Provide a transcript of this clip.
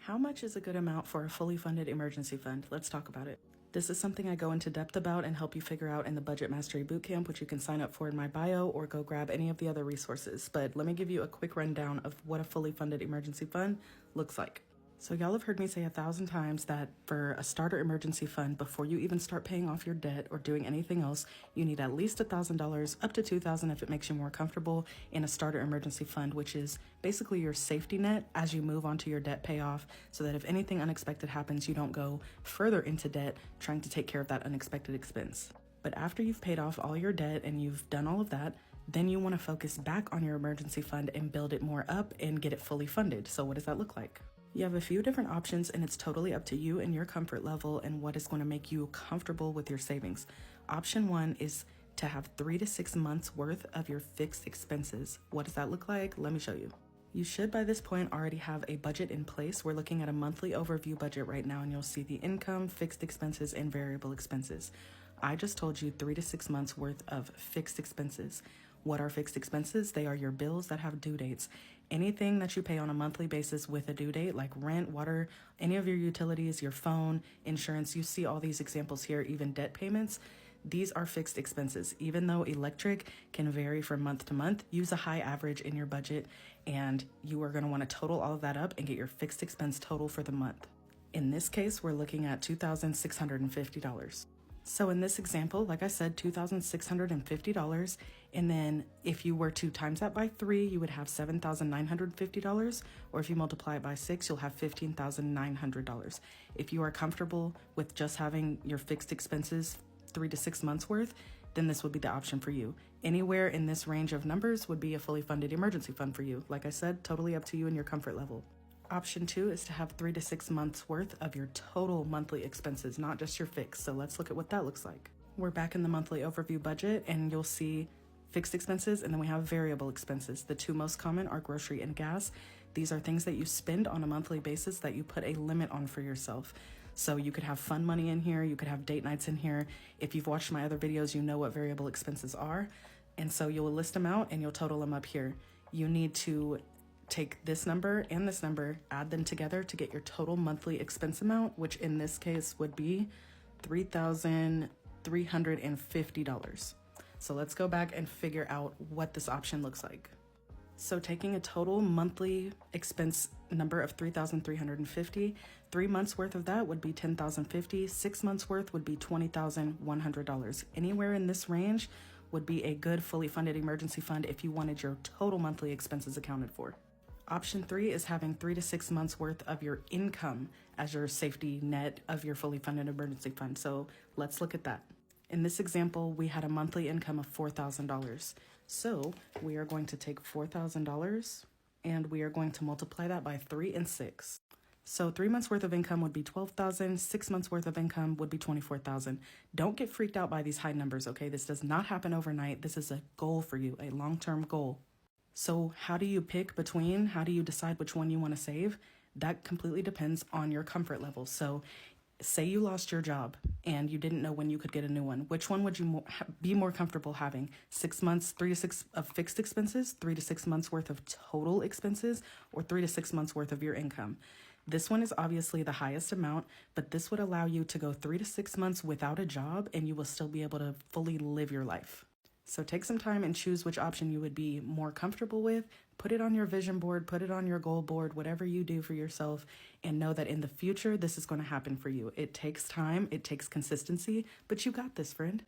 How much is a good amount for a fully funded emergency fund? Let's talk about it. This is something I go into depth about and help you figure out in the Budget Mastery Bootcamp, which you can sign up for in my bio or go grab any of the other resources. But let me give you a quick rundown of what a fully funded emergency fund looks like. So y'all have heard me say 1,000 times that for a starter emergency fund, before you even start paying off your debt or doing anything else, you need at least $1,000 up to $2,000 if it makes you more comfortable in a starter emergency fund, which is basically your safety net as you move on to your debt payoff, so that if anything unexpected happens, you don't go further into debt trying to take care of that unexpected expense. But after you've paid off all your debt and you've done all of that, then you want to focus back on your emergency fund and build it more up and get it fully funded. So what does that look like? You have a few different options, and it's totally up to you and your comfort level and what is going to make you comfortable with your savings. Option 1 is to have 3 to 6 months worth of your fixed expenses. What does that look like? Let me show you. You should by this point already have a budget in place. We're looking at a monthly overview budget right now, and you'll see the income, fixed expenses, and variable expenses. I just told you 3 to 6 months worth of fixed expenses. What are fixed expenses? They are your bills that have due dates. Anything that you pay on a monthly basis with a due date, like rent, water, any of your utilities, your phone, insurance, you see all these examples here, even debt payments. These are fixed expenses. Even though electric can vary from month to month, use a high average in your budget, and you are going to want to total all of that up and get your fixed expense total for the month. In this case, we're looking at $2,650. So in this example, like I said, $2,650. And then if you were to times that by 3, you would have $7,950. Or if you multiply it by 6, you'll have $15,900. If you are comfortable with just having your fixed expenses 3 to 6 months worth, then this would be the option for you. Anywhere in this range of numbers would be a fully funded emergency fund for you. Like I said, totally up to you and your comfort level. Option 2 is to have 3 to 6 months worth of your total monthly expenses, not just your fixed. So let's look at what that looks like. We're back in the monthly overview budget, and you'll see fixed expenses, and then we have variable expenses. The two most common are grocery and gas. These are things that you spend on a monthly basis that you put a limit on for yourself. So you could have fun money in here, you could have date nights in here. If you've watched my other videos, you know what variable expenses are. And so you'll list them out and you'll total them up here. You need to take this number and this number, add them together to get your total monthly expense amount, which in this case would be $3,350. So let's go back and figure out what this option looks like. So taking a total monthly expense number of $3,350, 3 months worth of that would be $10,050, 6 months worth would be $20,100. Anywhere in this range would be a good fully funded emergency fund if you wanted your total monthly expenses accounted for. Option 3 is having 3 to 6 months worth of your income as your safety net of your fully funded emergency fund. So let's look at that. In this example, we had a monthly income of $4,000. So we are going to take $4,000 and we are going to multiply that by 3 and 6. So 3 months worth of income would be $12,000, 6 months worth of income would be $24,000. Don't get freaked out by these high numbers, okay? This does not happen overnight. This is a goal for you, a long-term goal. So how do you pick between, how do you decide which one you want to save? That completely depends on your comfort level. So say you lost your job and you didn't know when you could get a new one. Which one would you be more comfortable having? 6 months, 3 to 6 of fixed expenses, 3 to 6 months worth of total expenses, or 3 to 6 months worth of your income? This one is obviously the highest amount, but this would allow you to go 3 to 6 months without a job and you will still be able to fully live your life. So take some time and choose which option you would be more comfortable with. Put it on your vision board, put it on your goal board, whatever you do for yourself, and know that in the future, this is going to happen for you. It takes time, it takes consistency, but you got this, friend.